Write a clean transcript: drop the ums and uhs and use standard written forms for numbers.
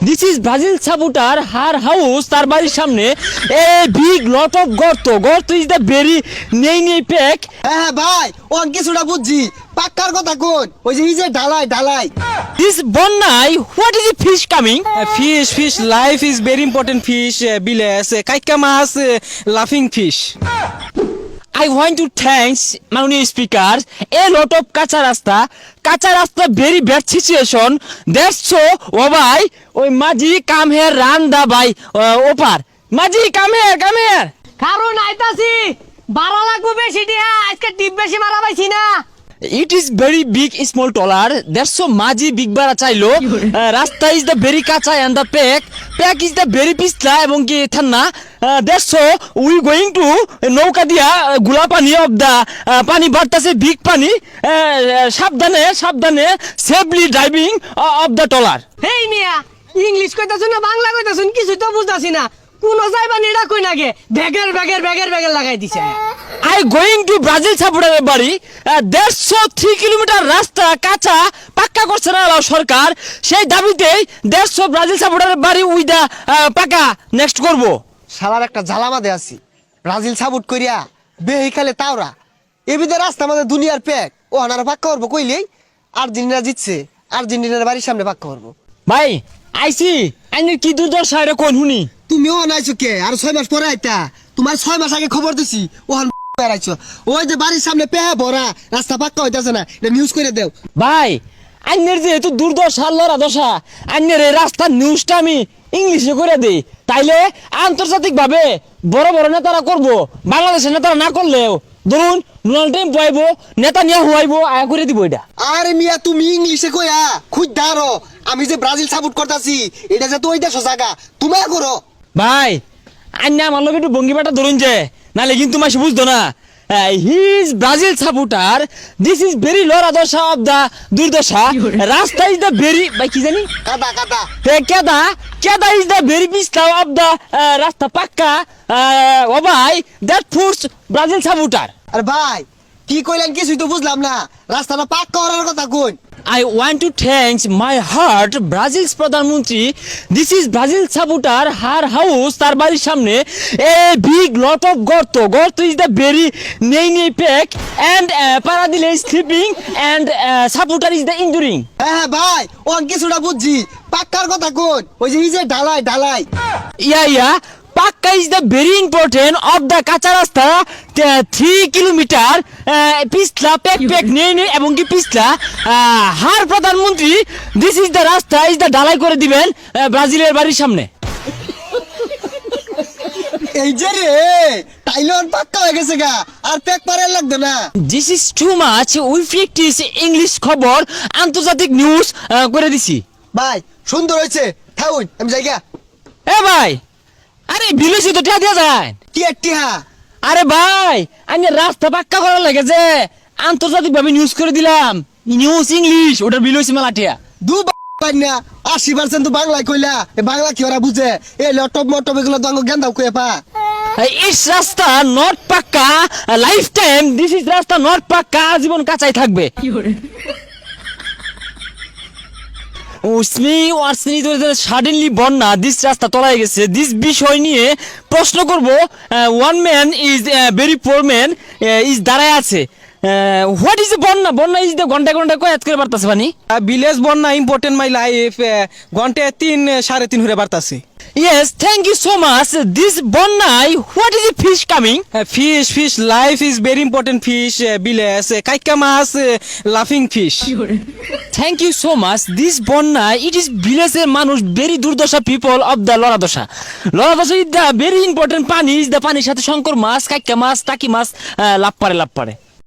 This is Brazil supporter her house তার বাড়ির সামনে এ বিগ লট অফ গর্ত ইজ দ্য ভেরি নেই প্যাক। হ্যাঁ ভাই ও কিছুটা বুঝছি পাক্কার কথা কোন ওই যে এই যে ঢালাই দিস বন্যায় what is fish coming? Fish, life is very important fish, biles, kaika mas, laughing fish. I want to thanks মাননীয় স্পিকার এ লট অফ কাঁচা রাস্তা very bad situation that's so ও ভাই ওই মাঝি কাম হেয়ার রান দা ভাই ওপার মাঝি come here কারণ আইতাছি বাড়া লাগবো বেশি দিয়া আজকে টিপ বেশি মারা পাইছি না। It is very big small dollar. That's so maji big bara chailo. Rasta is the very kacha and the pack is the very pisla এবং কি thanna. That's so we going to নৌকা দিয়া গুলা পানি of the পানি বাড়তাছে big পানি সাবধানে safely driving of the dollar. Hey মিয়া ইংলিশ কইতাছুন না বাংলা কইতাছুন কিছু তো বুঝতাছি না। কোন যাইবা নিডা কই নাগে ব্যাগের লাগাই দিছে। I going to Brazil সাপোর্টারের বাড়ি that's so 3 কিলোমিটার রাস্তা কাঁচা পাক্কা করছে না সরকার সেই দাবিতেই that's so ব্রাজিল সাপোর্টারের বাড়ি উই দা পাকা নেক্সট করব। শালার একটা ঝালামাদে আছি ব্রাজিল সাপোর্ট করিয়া বেহি খালে তাওরা এবিদে রাস্তা আমাদের দুনিয়ার প্যাক ও আনারা পাক্কা করবো কইলেই আর্জেন্টিনা জিতছে আর্জেন্টিনার বাড়ির সামনে পাক্কা করবো। ভাই আইছি আইনের কি দুর্দশা এটা কোন শুনি তুমিও আনাইছো কে আর 6 মাস পরে আইতা তোমার 6 মাস আগে খবর দিছি ওহান বেড়াইছো ওই যে বাড়ির সামনে পেয়ে ভরা রাস্তা পাক্কা হইতাছে না এটা নিউজ করে দেও। ভাই আইনের যেহেতু দুর্দশা লড়া দশা আইনের এই রাস্তার নিউজটা আমি ইংলিশে করে দিই তাইলে আন্তর্জাতিক ভাবে বড় নেতারা করবো বাংলাদেশের নেতারা না করলেও ধরুন ডোনাল্ড ট্রাম্প আইবো নেতা নিয়ে হুয়াইবো আয়া করে দিব এটা। আরে মিয়া তুমি ইংলিশে কইয়া খুদ দাঁড়ো আমি যে ব্রাজিল সাপোর্ট করতাছি এটা যে তো ওই দেশ জায়গা তুমি করো। ভাই আন্না আমার লোক একটু ভঙ্গিমাটা ধরুন যে নাহলে কিন্তু মাসে বুঝতো না he is Brazil supporter this is very লড়া দশা অফ দা দুর্দশা রাস্তা ইজ দ্য ভেরি ভাই কি জানি কাদা কেদা ইজ দ্য ভেরি পিস্তা অফ দা রাস্তা পাক্কা ও ভাই দ্যাট ফুডস ব্রাজিল সাপোর্টার। আরে ভাই কি কইলেন কিছুই তো বুঝলাম না রাস্তাটা পাক্কা করার কথা কোন। I want to thank my heart Brazil's প্রধানমন্ত্রী this is Brazil supporter her house তার বাড়ির সামনে a big lot of গর্ত is the very নেই pack and Paradile is sleeping and supporter is the enduring. হ্যাঁ ভাই ও কিছুটা বুঝছি পাক্কার কথা কোন ওই যে এই যে ঢালাই Yeah Pakka is the very important of the কাঁচা রাস্তা 3 কিলোমিটার পিছলা প্যাক নেই এবং কি পিছলা হার প্রধানমন্ত্রী দিস ইজ দ্য রাস্তা ইজ দ্য ঢালাই করে দিবেন ব্রাজিলের বাড়ির সামনে। এই যে রে টাইলর পাক্কা হয়ে গেছে গা আর প্যাক পারার লাগবে না। This is too much we practice English খবর আন্তর্জাতিক নিউজ করে দিছি। ভাই সুন্দর হয়েছে থাউন আমি যাই গা। এ ভাই আরে বিলেছি তো টিয়া দিয়া যায় কি একটিহা আরে ভাই আমি রাস্তা পাক্কা করার লাগে যে আন্তর্জাতিক ভাবে নিউজ করে দিলাম নিউজ ইংলিশ ওটার বিলেছি মেলা টিয়া দু না 80% তো বাংলায় কইলা এ বাংলা কি ওরা বুঝে এই লটপ মটপ এগুলো দঙ্গ গেন্দাও কইয়া পা ইস রাস্তা নট পাক্কা লাইফ টাইম দিস ইজ রাস্তা নট পাক্কা জীবন কাঁচাই থাকবে। সাডেনলি বন্যা দিস রাস্তা তলায় গেছে দিস বিষয় নিয়ে প্রশ্ন করব one man is very poor man is দাঁড়ায় আছে হোয়াট ইজ বন্যা ইজ দ্য ঘন্টা কয় আজকে বার্তাছে পানি Village বন্যা important my life, ঘন্টে 3-3.5 Hare বাড়তাছে। Yes, thank you so much. This bonnai, what is the fish coming? Fish, life is very important fish, biles, kaika mas, laughing fish. Thank you so much. This bonnai, it is village মানুষ very দুর্দশা people of the লড়াদশা is the very important পানি is the পানির সাথে শঙ্কর মাছ কাইকা মাছ টাকি মাছ লাভ পারে